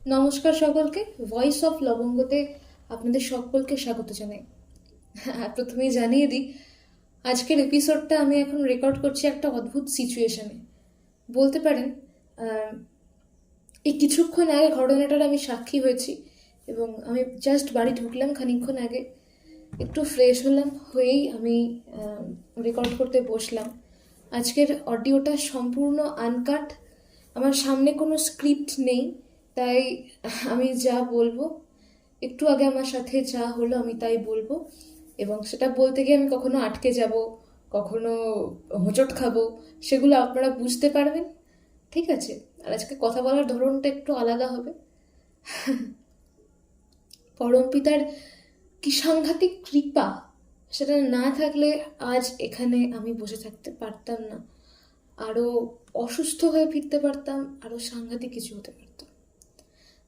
নমস্কার সকলকে। Voice of লবঙ্গতে আপনাদের সকলকে স্বাগত জানাই। প্রথমেই জানিয়ে দিই, আজকের এপিসোডটা আমি এখন রেকর্ড করছি একটা অদ্ভুত সিচুয়েশনে বলতে পারেন। এই কিছুক্ষণ আগে ঘটনাটার আমি সাক্ষী হয়েছি এবং আমি জাস্ট বাড়ি ঢুকলাম খানিকক্ষণ আগে, একটু ফ্রেশ হলাম, হয়েই আমি রেকর্ড করতে বসলাম। আজকের অডিওটা সম্পূর্ণ আনকাট, আমার সামনে কোনো স্ক্রিপ্ট নেই, তাই আমি যা বলবো, একটু আগে আমার সাথে যা হলো আমি তাই বলবো, এবং সেটা বলতে গিয়ে আমি কখনো আটকে যাব, কখনো হোঁচট খাবো, সেগুলো আপনারা বুঝতে পারবেন, ঠিক আছে? আর আজকে কথা বলার ধরনটা একটু আলাদা হবে। পরমপিতার কি সাংঘাতিক কৃপা, সেটা না থাকলে আজ এখানে আমি বসে থাকতে পারতাম না, আরও অসুস্থ হয়ে ফিরতে পারতাম, আরও সাংঘাতিক কিছু হতে পারতাম।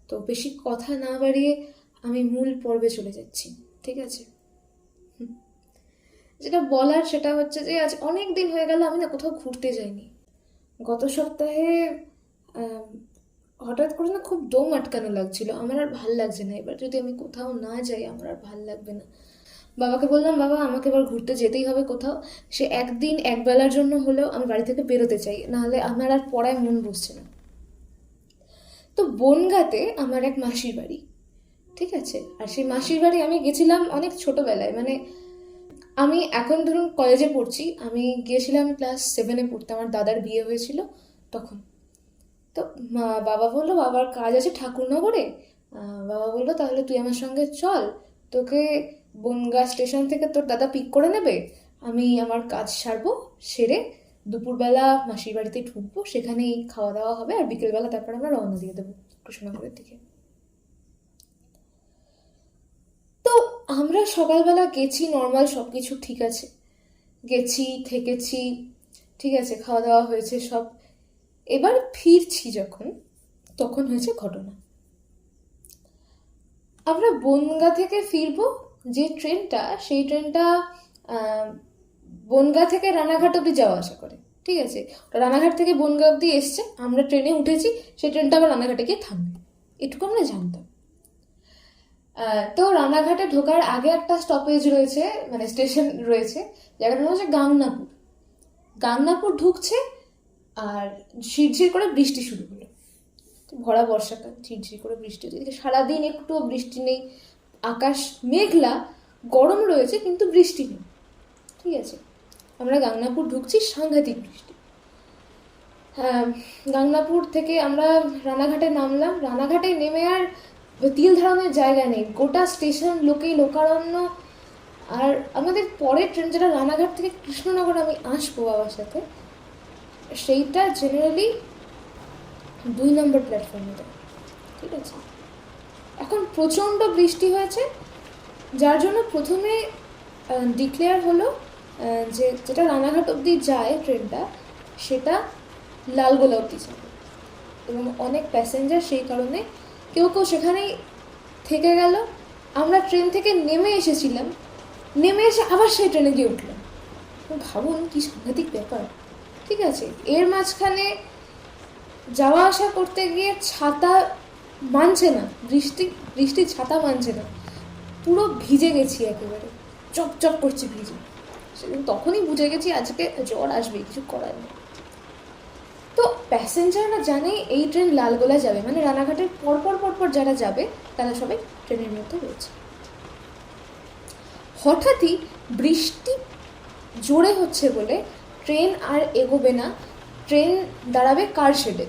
তো বেশি কথা না বাড়িয়ে আমি মূল পর্বে চলে যাচ্ছি, ঠিক আছে? যেটা বলার সেটা হচ্ছে যে আজ অনেক দিন হয়ে গেল আমি না কোথাও ঘুরতে যাইনি। গত সপ্তাহে হঠাৎ করে না খুব দম আটকানো লাগছিল, আমার আর ভাল লাগছে না। এবার যদি আমি কোথাও না যাই আমার আর ভাল লাগবে না। বাবাকে বললাম, বাবা আমাকে এবার ঘুরতে যেতেই হবে কোথাও, সে একদিন একবেলার জন্য হলেও আমি বাড়ি থেকে বেরোতে চাই, নাহলে আমার আর পড়ায় মন বসছে না। তো বনগাঁতে আমার এক মাসির বাড়ি, ঠিক আছে? আর সেই মাসির বাড়ি আমি গেছিলাম অনেক ছোটবেলায়, মানে আমি এখন ধরুন কলেজে পড়ছি, আমি গিয়েছিলাম ক্লাস 7-এ পড়তে, আমার দাদার বিয়ে হয়েছিল তখন। তো বাবা বললো বাবার কাজ আছে ঠাকুরনগরে, বাবা বললো তাহলে তুই আমার সঙ্গে চল, তোকে বনগাঁ স্টেশন থেকে তোর দাদা পিক করে নেবে, আমি আমার কাজ সারবো, সেরে দুপুরবেলা মাসির বাড়িতে ঢুকবো, সেখানেই খাওয়া দাওয়া হবে, আর বিকেলবেলা তারপর আমরা রওনা দিয়ে দেবো কৃষ্ণনগরের দিকে। তো আমরা সকালবেলা গেছি, নর্মাল সব কিছু ঠিক আছে, গেছি থেকেছি, ঠিক আছে, খাওয়া দাওয়া হয়েছে সব। এবার ফিরছি যখন, তখন হয়েছে ঘটনা। আমরা বনগাঁ থেকে ফিরবো, যে ট্রেনটা, সেই ট্রেনটা বনগাঁ থেকে রানাঘাট অব্দি যাওয়া আসা করে, ঠিক আছে? রানাঘাট থেকে বনগাঁ অব্দি এসছে, আমরা ট্রেনে উঠেছি, সেই ট্রেনটা আবার রানাঘাটে গিয়ে থামবে, এটুকু আমরা জানতাম। তো রানাঘাটে ঢোকার আগে একটা স্টপেজ রয়েছে, মানে স্টেশন রয়েছে, জায়গাটার নাম হচ্ছে গাংনাপুর। গাংনাপুর ঢুকছে আর ঝিরঝির করে বৃষ্টি শুরু হলো, ভরা বর্ষাকাল, ঝিরঝির করে বৃষ্টি হচ্ছে, এদিকে সারাদিন একটুও বৃষ্টি নেই, আকাশ মেঘলা, গরম রয়েছে কিন্তু বৃষ্টি নেই, ঠিক আছে? আমরা গাংনাপুর ঢুকছি, সাংঘাতিক বৃষ্টি। হ্যাঁ, গাংনাপুর থেকে আমরা রানাঘাটে নামলাম। রানাঘাটে নেমে আর তিল ধারণের জায়গা নেই, গোটা স্টেশন লোকেই লোকারণ্য। আর আমাদের পরের ট্রেন, যেটা রানাঘাট থেকে কৃষ্ণনগর আমি আসবো বাবার সাথে, সেইটা জেনারেলি 2 নম্বর প্ল্যাটফর্মে যায়, ঠিক আছে? এখন প্রচণ্ড বৃষ্টি হয়েছে, যার জন্য প্রথমে ডিক্লেয়ার হলো যে যেটা রানাঘাট অবধি যায় ট্রেনটা, সেটা লালগোলা অবধি যাবে, এবং অনেক প্যাসেঞ্জার সেই কারণে কেউ কেউ সেখানেই থেকে গেল। আমরা ট্রেন থেকে নেমে এসেছিলাম, নেমে এসে আবার সেই ট্রেনে গিয়ে উঠলাম। ভাবুন কি সাংঘাতিক ব্যাপার, ঠিক আছে? এর মাঝখানে যাওয়া আসা করতে গিয়ে ছাতা মানছে না, বৃষ্টি ছাতা মানছে না, পুরো ভিজে গেছি একেবারে, চপচপ করছি ভিজে। সেদিন তখনই বুঝে গেছি আজকে জ্বর আসবে, কিছু করার নেই। তো প্যাসেঞ্জাররা জানে এই ট্রেন লালগোলা যাবে, মানে রানাঘাটের পরপর পরপর যারা যাবে তারা সবাই ট্রেনের মধ্যে রয়েছে। হঠাৎই বৃষ্টি জোরে হচ্ছে বলে ট্রেন আর এগোবে না, ট্রেন দাঁড়াবে কারশেডে।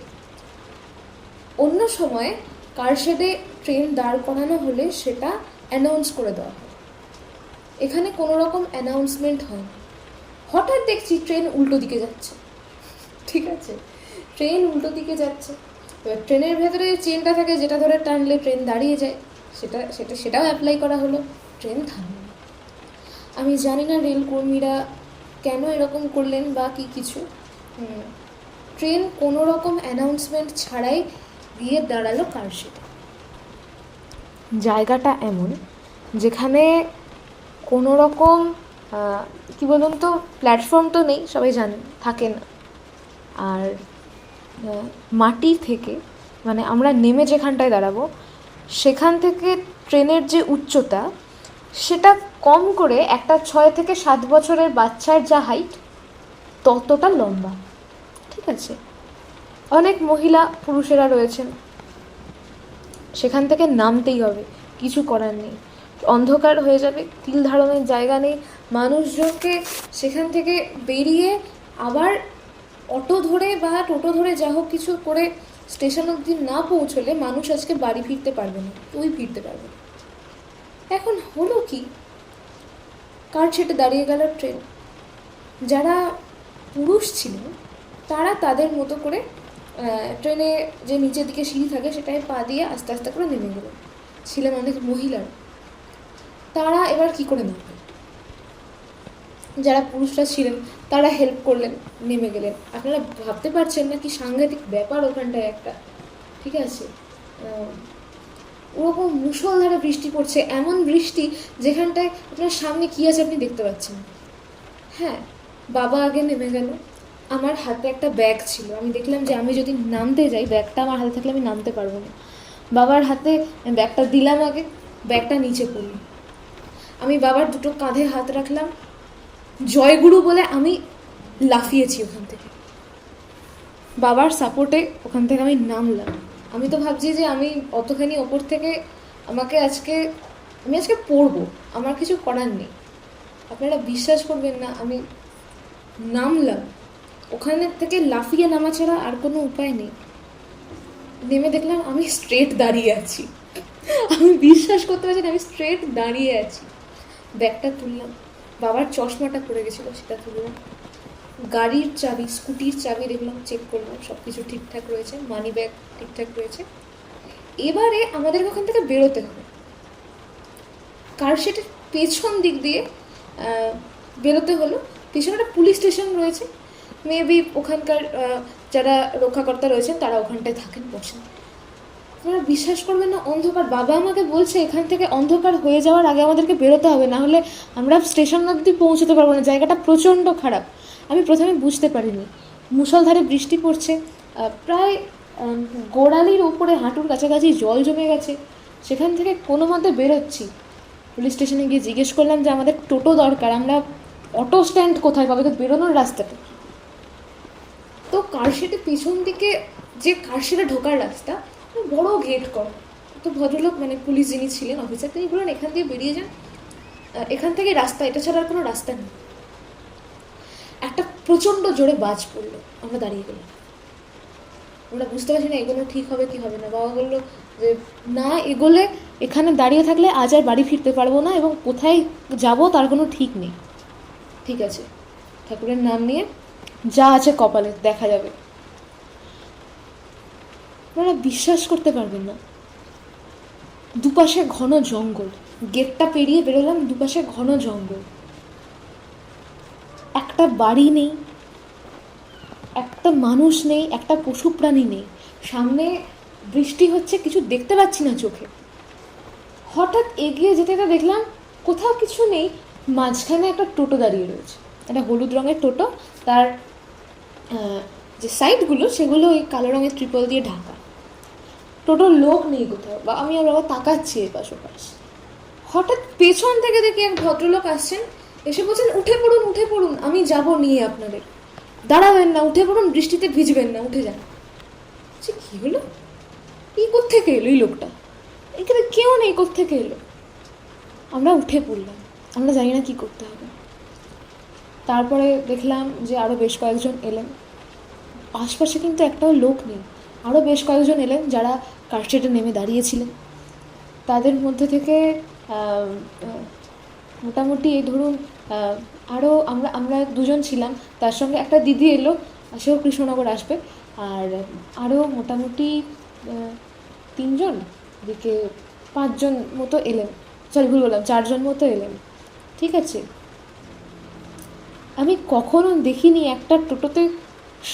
অন্য সময় কারশেডে ট্রেন দাঁড় করানো হলে সেটা অ্যানাউন্স করে দেওয়া হয়, এখানে কোনো রকম অ্যানাউন্সমেন্ট হয় না। হঠাৎ দেখছি ট্রেন উল্টো দিকে যাচ্ছে, ঠিক আছে? ট্রেন উল্টো দিকে যাচ্ছে, এবার ট্রেনের ভেতরে যে চেনটা থাকে, যেটা ধরে টানলে ট্রেন দাঁড়িয়ে যায়, সেটাও অ্যাপ্লাই করা হলো, ট্রেন থামলো। আমি জানি না রেলকর্মীরা কেন এরকম করলেন বা কি কিছু, ট্রেন কোনো রকম অ্যানাউন্সমেন্ট ছাড়াই গিয়ে দাঁড়ালো কারশেডে। জায়গাটা এমন যেখানে কোনো রকম কী বলুন তো, প্ল্যাটফর্ম তো নেই, সবাই জানেন থাকে না, আর মাটি থেকে মানে আমরা নেমে যেখানটায় দাঁড়াবো সেখান থেকে ট্রেনের যে উচ্চতা সেটা কম করে একটা 6 থেকে 7 বছরের বাচ্চার যা হাইট ততটা লম্বা। ঠিক আছে, অনেক মহিলা পুরুষেরা রয়েছেন, সেখান থেকে নামতেই হবে, কিছু করার নেই। অন্ধকার হয়ে যাবে, তিল ধারণের জায়গা নেই, মানুষজনকে সেখান থেকে বেরিয়ে আবার অটো ধরে বা টোটো ধরে যা হোক কিছু করে স্টেশন অবধি না পৌঁছলে মানুষ আজকে বাড়ি ফিরতে পারবে না, কেউই ফিরতে পারবে না। এখন হলো কি, কার ছেটে দাঁড়িয়ে গেল ট্রেন। যারা পুরুষ ছিলেন তারা তাদের মতো করে ট্রেনে যে নিচের দিকে সিঁড়ি থাকে সেটায় পা দিয়ে আস্তে আস্তে করে নেমে গেল। ছিলেন অনেক মহিলারা, তারা এবার কি করে নামবে? যারা পুরুষরা ছিলেন তারা হেল্প করলেন, নেমে গেলেন। আপনারা ভাবতে পারছেন না কি সাংঘাতিক ব্যাপার ওখানটায় একটা। ঠিক আছে, ওরকম মুষলধারে বৃষ্টি পড়ছে, এমন বৃষ্টি যেখানটায় আপনার সামনে কী আছে আপনি দেখতে পাচ্ছেন। হ্যাঁ, বাবা আগে নেমে গেল, আমার হাতে একটা ব্যাগ ছিল, আমি দেখলাম যে আমি যদি নামতে যাই ব্যাগটা আমার হাতে থাকলে আমি নামতে পারবো না। বাবার হাতে ব্যাগটা দিলাম, আগে ব্যাগটা নিচে পড়ল, আমি বাবার দুটো কাঁধে হাত রাখলাম, জয়গুরু বলে আমি লাফিয়েছি ওখান থেকে, বাবার সাপোর্টে ওখান থেকে আমি নামলাম। আমি তো ভাবছি যে আমি অতখানি ওপর থেকে আমি আজকে পড়বো, আমার কিছু করার নেই। আপনারা বিশ্বাস করবেন না, আমি নামলাম, ওখানে থেকে লাফিয়ে নামা ছাড়া আর কোনো উপায় নেই। নেমে দেখলাম আমি স্ট্রেট দাঁড়িয়ে আছি, আমি বিশ্বাস করতে পারছি না, আমি স্ট্রেট দাঁড়িয়ে আছি। ব্যাগটা তুললাম, বাবার চশমাটা পড়ে গেছিলো সেটা তুললাম, গাড়ির চাবি, স্কুটির চাবি দেখলাম, চেক করলাম, সব কিছু ঠিকঠাক রয়েছে, মানি ব্যাগ ঠিকঠাক রয়েছে। এবারে আমাদের ওখান থেকে বেরোতে হবে। কারশেটের পেছন দিক দিয়ে বেরোতে হলো, পেছনে একটা পুলিশ স্টেশন রয়েছে, মেবি ওখানকার যারা রক্ষাকর্তা রয়েছেন তারা ওখানটায় থাকেন, বসেন। আপনারা বিশ্বাস করবেন না, অন্ধকার। বাবা আমাকে বলছে এখান থেকে অন্ধকার হয়ে যাওয়ার আগে আমাদেরকে বেরোতে হবে, না হলে আমরা স্টেশন অবধি পৌঁছতে পারবো না, জায়গাটা প্রচণ্ড খারাপ। আমি প্রথমে বুঝতে পারিনি, মুষলধারে বৃষ্টি পড়ছে, প্রায় গোড়ালির ওপরে হাঁটুর কাছাকাছি জল জমে গেছে। সেখান থেকে কোনো মতে বেরোচ্ছি, পুলিশ স্টেশনে গিয়ে জিজ্ঞেস করলাম যে আমাদের টোটো দরকার, আমরা অটো স্ট্যান্ড কোথায় পাবো, তো বেরোনোর রাস্তাটা। তো কারশেডের পিছন দিকে যে কারশেডে ঢোকার রাস্তা, বড় গেট করা। তো ভদ্রলোক মানে পুলিশ যিনি ছিলেন অফিসার, তিনি বললেন এখান দিয়ে বেরিয়ে যান, এখান থেকে রাস্তা, এটা ছাড়া আর কোনো রাস্তা নেই। একটা প্রচণ্ড জোরে বাজ পড়লো, আমরা দাঁড়িয়ে গেলাম, আমরা বুঝতে পারছি না এগুলো ঠিক হবে কি হবে না। বাবা বললো যে না, এগোলে এখানে দাঁড়িয়ে থাকলে আজ আর বাড়ি ফিরতে পারবো না, এবং কোথায় যাব তার কোনো ঠিক নেই। ঠিক আছে, ঠাকুরের নাম নিয়ে যা আছে কপালে দেখা যাবে। আপনারা বিশ্বাস করতে পারবেন না, দুপাশে ঘন জঙ্গল, গেটটা পেরিয়ে বেরোলাম, দুপাশে ঘন জঙ্গল, একটা বাড়ি নেই, একটা মানুষ নেই, একটা পশু প্রাণী নেই, সামনে বৃষ্টি হচ্ছে, কিছু দেখতে পাচ্ছি না চোখে। হঠাৎ এগিয়ে যেতে দেখলাম কোথাও কিছু নেই, মাঝখানে একটা টোটো দাঁড়িয়ে রয়েছে, একটা হলুদ রঙের টোটো, তার যে সাইডগুলো সেগুলো ওই কালো রঙের ট্রিপল দিয়ে ঢাকা। টোটোর লোক নেই কোথাও, বা আমি আবার তাকাচ্ছি এপাশ ওপাশ। হঠাৎ পেছন থেকে দেখি এক ভদ্রলোক আসছেন, এসে বলছেন উঠে পড়ুন উঠে পড়ুন, আমি যাব নিয়ে আপনাদের, দাঁড়াবেন না, উঠে পড়ুন, বৃষ্টিতে ভিজবেন না, উঠে যান। আচ্ছা কী হলো, এই কোত্থেকে এলো এই লোকটা, এখানে কেউ নেই, কোত্থেকে এলো? আমরা উঠে পড়লাম, আমরা জানি না কী করতে হবে। তারপরে দেখলাম যে আরও বেশ কয়েকজন এলেন, আশপাশে কিন্তু একটাও লোক নেই, আরও বেশ কয়েকজন এলেন যারা কারশেডে নেমে দাঁড়িয়েছিলেন। তাদের মধ্যে থেকে মোটামুটি এই ধরুন আরও আমরা দুজন ছিলাম, তার সঙ্গে একটা দিদি এলো, সেও কৃষ্ণনগর আসবে, আর আরও মোটামুটি 3জন, দিকে 5জন মতো এলেন, ভুল বললাম, 4জন মতো এলেন। ঠিক আছে, আমি কখনো দেখিনি একটা টোটোতে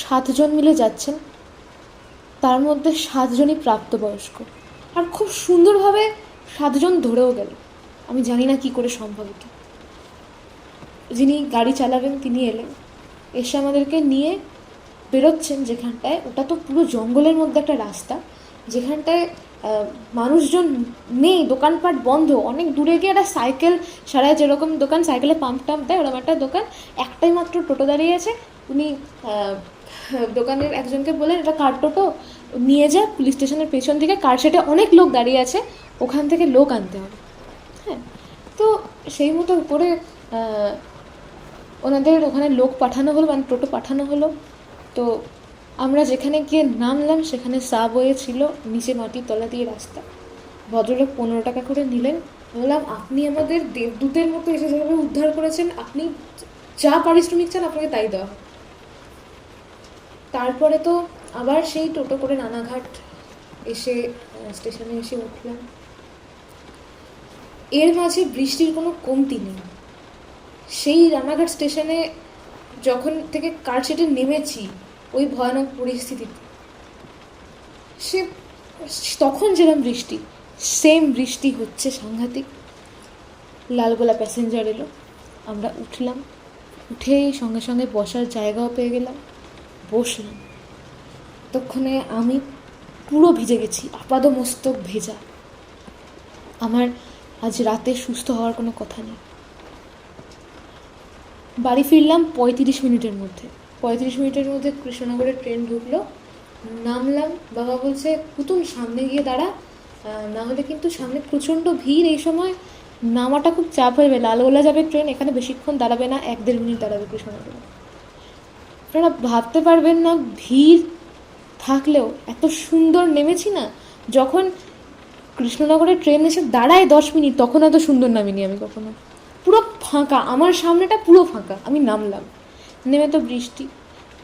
7জন মিলে যাচ্ছেন, তার মধ্যে 7জনই প্রাপ্তবয়স্ক, আর খুব সুন্দরভাবে 7জন ধরেও গেল। আমি জানি না কি করে সম্ভব এটা। যিনি গাড়ি চালাবেন তিনি এলেন, এসে আমাদেরকে নিয়ে বেরোচ্ছেন যেখানটায়, ওটা তো পুরো জঙ্গলের মধ্যে একটা রাস্তা, যেখানটায় মানুষজন নেই, দোকানপাট বন্ধ, অনেক দূরে গিয়ে একটা সাইকেল সারায়, যেরকম দোকান সাইকেলে পাম্প টাম্প দেয় ওরকম একটা দোকান, একটাই মাত্র টোটো দাঁড়িয়ে আছে। উনি দোকানের একজনকে বলেন এটা কার টোটো, নিয়ে যা পুলিশ স্টেশনের পেছন থেকে, কার শেডে অনেক লোক দাঁড়িয়ে আছে, ওখান থেকে লোক আনতে হবে। হ্যাঁ, তো সেই মতো করে ওনাদের ওখানে লোক পাঠানো হলো, মানে টোটো পাঠানো হলো। তো আমরা যেখানে গিয়ে নামলাম সেখানে সাবওয়ে ছিল, নিচে মাটির তলা দিয়ে রাস্তা। ভদ্রলোক 15 টাকা করে নিলেন। বললাম আপনি আমাদের দেবদূতের মতো এসে যেভাবে উদ্ধার করেছেন, আপনি যা পারিশ্রমিক চান আপনাকে তাই দেওয়া। তারপরে তো আবার সেই টোটো করে রানাঘাট এসে স্টেশনে এসে উঠলাম। এর মাঝে বৃষ্টির কোনো কমতি নেই। সেই রানাঘাট স্টেশনে যখন থেকে কারশেডে নেমেছি ওই ভয়ানক পরিস্থিতিতে, সে তখন যেরকম বৃষ্টি, সেম বৃষ্টি হচ্ছে সাংঘাতিক। লালগোলা প্যাসেঞ্জার এলো, আমরা উঠলাম, উঠেই সঙ্গে সঙ্গে বসার জায়গাও পেয়ে গেলাম, বসলাম। ততক্ষণে আমি পুরো ভিজে গেছি, আপাদমস্তক ভেজা। আমার আজ রাতে সুস্থ হওয়ার কোনো কথা নেই। বাড়ি ফিরলাম 35 মিনিটের মধ্যে। 35 মিনিটের মধ্যে কৃষ্ণনগরের ট্রেন ঢুকলো, নামলাম। বাবা বলছে পুতুল সামনে গিয়ে দাঁড়া, না হলে কিন্তু সামনে প্রচণ্ড ভিড়, এই সময় নামাটা খুব চাপ হয়ে যাবে, লালগোলা যাবে ট্রেন, এখানে বেশিক্ষণ দাঁড়াবে না, 1-1.5 মিনিট দাঁড়াবে কৃষ্ণনগরে। আপনারা ভাবতে পারবেন না, ভিড় থাকলেও এত সুন্দর নেমেছি না। যখন কৃষ্ণনগরের ট্রেন এসে দাঁড়ায় 10 মিনিট, তখন এত সুন্দর নামিনি আমি কখনো। পুরো ফাঁকা, আমার সামনেটা পুরো ফাঁকা। আমি নামলাম, নেমে তো বৃষ্টি,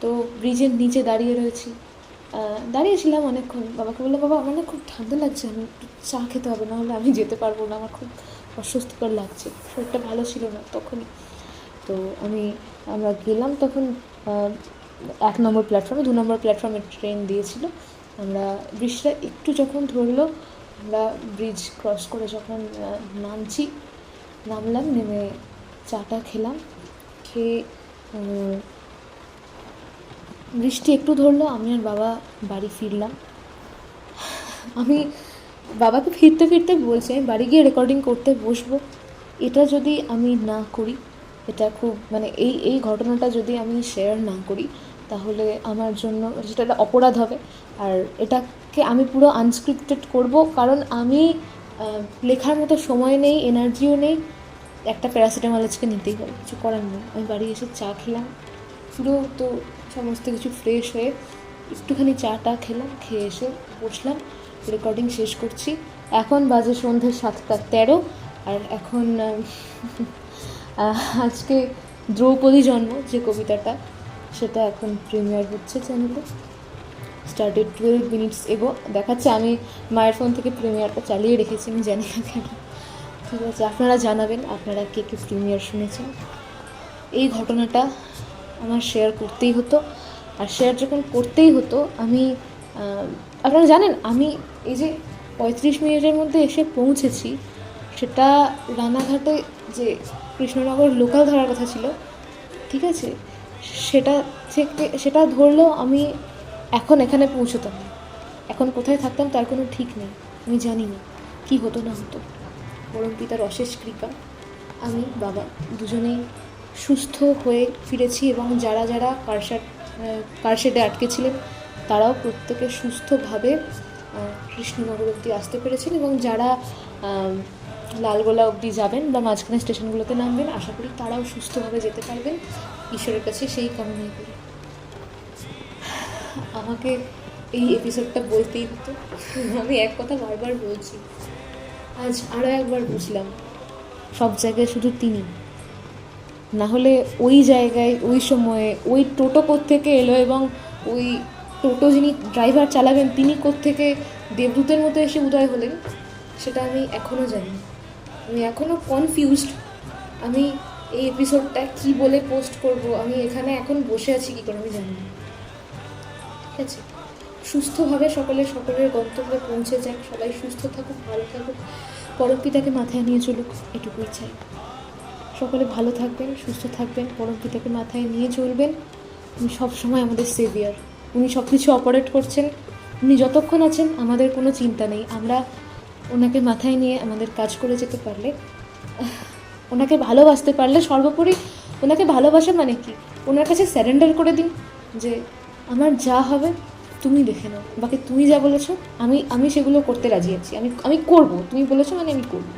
তো ব্রিজের নিচে দাঁড়িয়ে রয়েছি। দাঁড়িয়েছিলাম অনেকক্ষণ। বাবাকে বললাম বাবা আমার না খুব ঠান্ডা লাগছে, আমি একটু চা খেতে হবে, না হলে আমি যেতে পারবো না, আমার খুব অস্বস্তিকর লাগছে, শরীরটা ভালো ছিল না তখনই। তো আমরা গেলাম তখন 1 নম্বর প্ল্যাটফর্মে, 2 নম্বর প্ল্যাটফর্মে ট্রেন দিয়েছিল। আমরা বৃষ্টিটা একটু যখন ধরলো, আমরা ব্রিজ ক্রস করে যখন নামলাম, নেমে চাটা খেলাম, খেয়ে বৃষ্টি একটু ধরলো, আমি আর বাবা বাড়ি ফিরলাম। আমি বাবাকে ফিরতে ফিরতে বলছি আমি বাড়ি গিয়ে রেকর্ডিং করতে বসবো, এটা যদি আমি না করি, এটা খুব মানে এই ঘটনাটা যদি আমি শেয়ার না করি তাহলে আমার জন্য সেটা একটা অপরাধ হবে। আর এটাকে আমি পুরো আনস্ক্রিপ্টেড করব, কারণ আমি লেখার মতো সময় নেই, এনার্জিও নেই। একটা প্যারাসিটামল আজকে নিতেই হবে, কিছু করার নেই। আমি বাড়ি এসে চা খেলাম, পুরো তো সমস্ত কিছু ফ্রেশ হয়ে একটুখানি চাটা খেলাম, খেয়ে এসে বসলাম, রেকর্ডিং শেষ করছি। এখন বাজে সন্ধ্যে 7:13, আর এখন আজকে দ্রৌপদী জন্ম যে কবিতাটা, সেটা এখন প্রিমিয়ার হচ্ছে চ্যানেলে। স্টার্টেড 12 মিনিটস এগো দেখাচ্ছে। আমি মায়ের ফোন থেকে প্রিমিয়ারটা চালিয়ে রেখেছি, আমি জানি না কেন। ঠিক আছে, আপনারা জানাবেন আপনারা কে কে প্রিমিয়ার শুনেছেন। এই ঘটনাটা আমার শেয়ার করতেই হতো, আর শেয়ার যখন করতেই হতো আমি আপনারা জানেন আমি এই যে 35 মিনিটের মধ্যে এসে পৌঁছেছি, সেটা রানাঘাটে যে কৃষ্ণনগর লোকাল ধরার কথা ছিল, ঠিক আছে, সেটা ধরলেও আমি এখন এখানে পৌঁছতাম না। এখন কোথায় থাকতাম তার কোনো ঠিক নেই, আমি জানি না কী হতো না হতো। পরম পিতার অশেষ কৃপা, আমি বাবা দুজনেই সুস্থ হয়ে ফিরেছি, এবং যারা যারা কারশেডে আটকে ছিলেন তারাও প্রত্যেকে সুস্থভাবে কৃষ্ণনগর অবধি আসতে পেরেছেন, এবং যারা লালগোলা অবধি যাবেন বা মাঝখানে স্টেশনগুলোতে নামবেন, আশা করি তারাও সুস্থভাবে যেতে পারবেন। ঈশ্বরের কাছে সেই কামনাই করি। আমাকে এই এপিসোডটা বলতেই হতো, আমি এক কথা বারবার বলছি, আজ আরও একবার বুঝলাম সব জায়গায় শুধু তিনি, না হলে ওই জায়গায় ওই সময়ে ওই টোটো কোত্থেকে এলো, এবং ওই টোটো যিনি ড্রাইভার চালাবেন তিনি কোত্থেকে দেবদূতের মতো এসে উদয় হলেন, সেটা আমি এখনও জানি। আমি এখনও কনফিউজড, আমি এই এপিসোডটা কী বলে পোস্ট করব, আমি এখানে এখন বসে আছি কী করে আমি জানি না। ঠিক আছে, সুস্থভাবে সকলের গন্তব্যে পৌঁছে যাক, সবাই সুস্থ থাকুক, ভালো থাকুক, পরম পিতাকে মাথায় নিয়ে চলুক, এটুকুই চাই। সকলে ভালো থাকবেন, সুস্থ থাকবেন, পরম পিতাকে মাথায় নিয়ে চলবেন। উনি সবসময় আমাদের সেভিয়ার, উনি সব কিছু অপারেট করছেন, উনি যতক্ষণ আছেন আমাদের কোনো চিন্তা নেই। আমরা ওনাকে মাথায় নিয়ে আমাদের কাজ করে যেতে পারলে, ওনাকে ভালোবাসতে পারলে, সর্বোপরি ওনাকে ভালোবাসা মানে কি, ওনার কাছে স্যারেন্ডার করে দিন যে আমার যা হবে তুমি দেখে নাও, বাকি তুমি যা বলেছো আমি আমি সেগুলো করতে রাজি আছি, আমি আমি করবো, তুমি বলেছো মানে আমি করবো,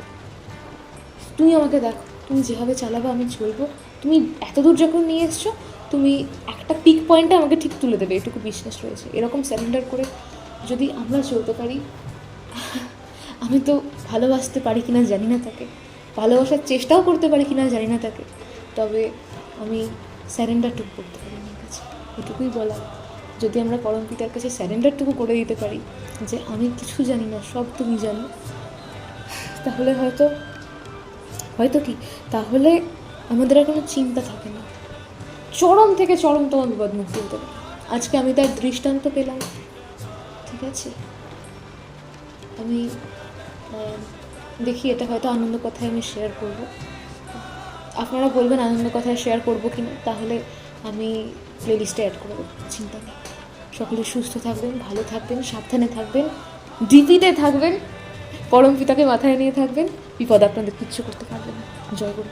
তুমি আমাকে দেখো, তুমি যেভাবে চালাবো আমি চলবো, তুমি এতদূর যখন নিয়ে এসছো তুমি একটা পিক পয়েন্টে আমাকে ঠিক তুলে দেবে, এটুকু বিশ্বাস রয়েছে। এরকম স্যারেন্ডার করে যদি আমরা চলতে পারি, আমি তো ভালোবাসতে পারি কিনা জানি না তাকে, ভালোবাসার চেষ্টাও করতে পারি কিনা জানি না তাকে, তবে আমি স্যারেন্ডারটুকু করতে পারি আমার কাছে, এটুকুই বলা। যদি আমরা পরম পিতার কাছে স্যারেন্ডারটুকু করে দিতে পারি যে আমি কিছু জানি না, সব তুমি জানো, তাহলে হয়তো হয়তো কি, তাহলে আমাদের আর কোনো চিন্তা থাকে না, চরম থেকে চরমতম বিপদমুক্তি হতে পারে। আজকে আমি তার দৃষ্টান্ত পেলাম, ঠিক আছে। আমি দেখি এটা হয়তো আনন্দ কথায় আমি শেয়ার করব, আপনারা বলবেন আনন্দ কথায় শেয়ার করবো কি না, তাহলে আমি প্লেলিস্টে অ্যাড করে দেবো, চিন্তা নেই। সকলে সুস্থ থাকবেন, ভালো থাকবেন, সাবধানে থাকবেন, ডিপিতে থাকবেন, পরম পিতাকে মাথায় নিয়ে থাকবেন, বিপদ আপনাদের কিচ্ছু করতে পারবে না। জয় গুরু।